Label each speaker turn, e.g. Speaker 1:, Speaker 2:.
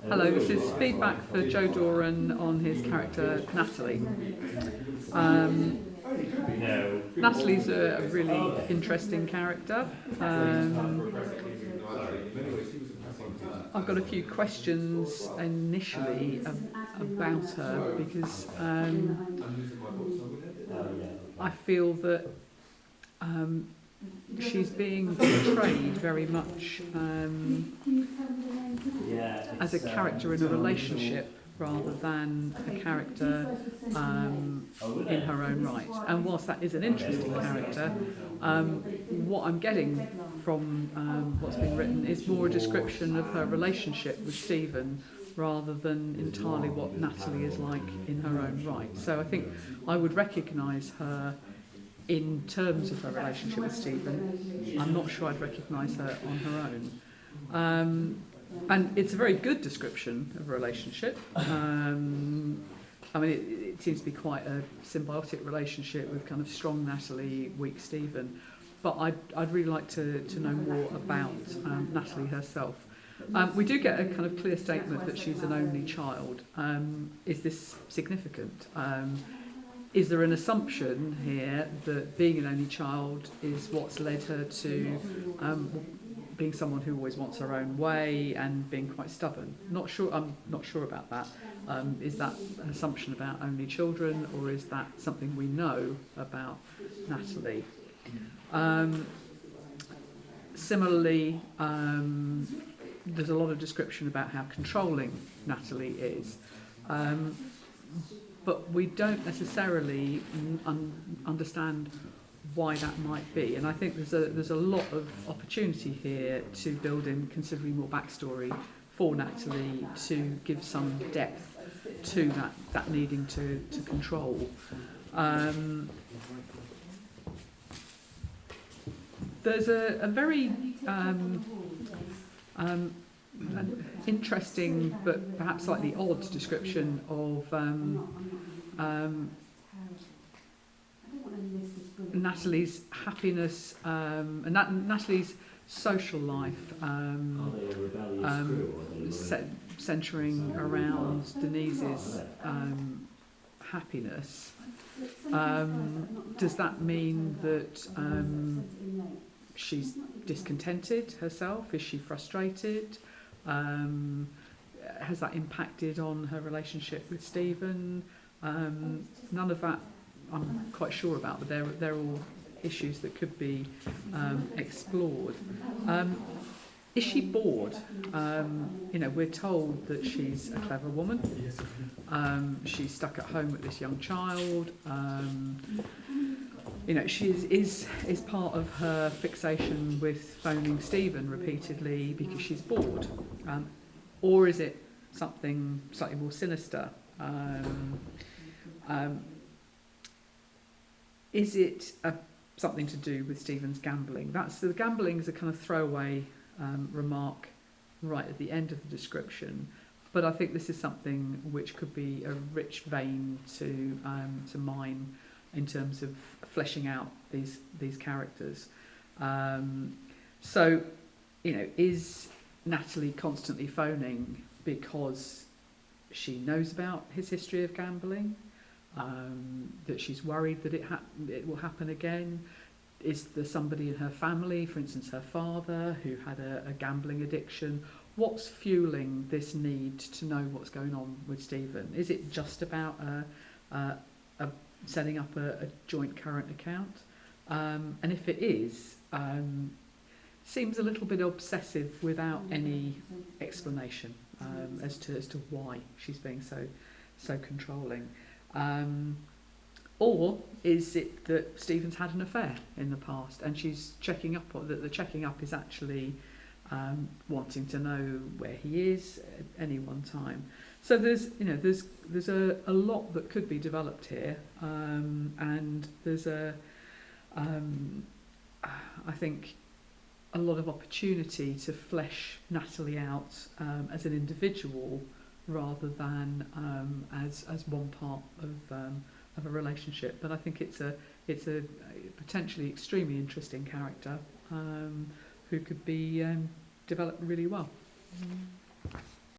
Speaker 1: Hello, this is feedback for Joe Doran on his character Natalie. Natalie's a really interesting character. I've got a few questions initially about her because I feel that she's being portrayed very much as a character in a relationship rather than a character in her own right. And whilst that is an interesting character, what I'm getting from what's been written is more a description of her relationship with Stephen rather than entirely what Natalie is like in her own right. So I think I would recognise her in terms of her relationship with Stephen. I'm not sure I'd recognise her on her own. And it's a very good description of a relationship. I mean, it seems to be quite a symbiotic relationship with kind of strong Natalie, weak Stephen. But I'd really like to know more about Natalie herself. We do get a kind of clear statement that she's an only child. Is this significant? Is there an assumption here that being an only child is what's led her to being someone who always wants her own way and being quite stubborn? I'm not sure about that. Is that an assumption about only children, or is that something we know about Natalie? Similarly, there's a lot of description about how controlling Natalie is. But we don't necessarily understand why that might be, and I think there's a lot of opportunity here to build in considerably more backstory for Natalie to give some depth to that needing to control. There's a very an interesting but perhaps slightly odd description of Natalie's happiness and Natalie's social life, centering around Denise's happiness. Does that mean that she's discontented herself? Is she frustrated? Has that impacted on her relationship with Stephen? None of that I'm quite sure about, but they're all issues that could be explored. Is she bored? We're told that she's a clever woman. She's stuck at home with this young child. She is part of her fixation with phoning Stephen repeatedly because she's bored. Or is it something slightly more sinister? Is it something to do with Stephen's gambling? The gambling is a kind of throwaway remark right at the end of the description, but I think this is something which could be a rich vein to mine in terms of fleshing out these characters. Is Natalie constantly phoning because she knows about his history of gambling? That she's worried that it will happen again? Is there somebody in her family, for instance her father, who had a gambling addiction? What's fueling this need to know what's going on with Stephen? Is it just about setting up a joint current account? And if it is, seems a little bit obsessive without any explanation as to why she's being so controlling. Or is it that Stephen's had an affair in the past and she's checking up, or that the checking up is actually wanting to know where he is at any one time? So there's a lot that could be developed here, and there's I think a lot of opportunity to flesh Natalie out as an individual rather than as one part of a relationship. But I think it's a potentially extremely interesting character who could be developed really well.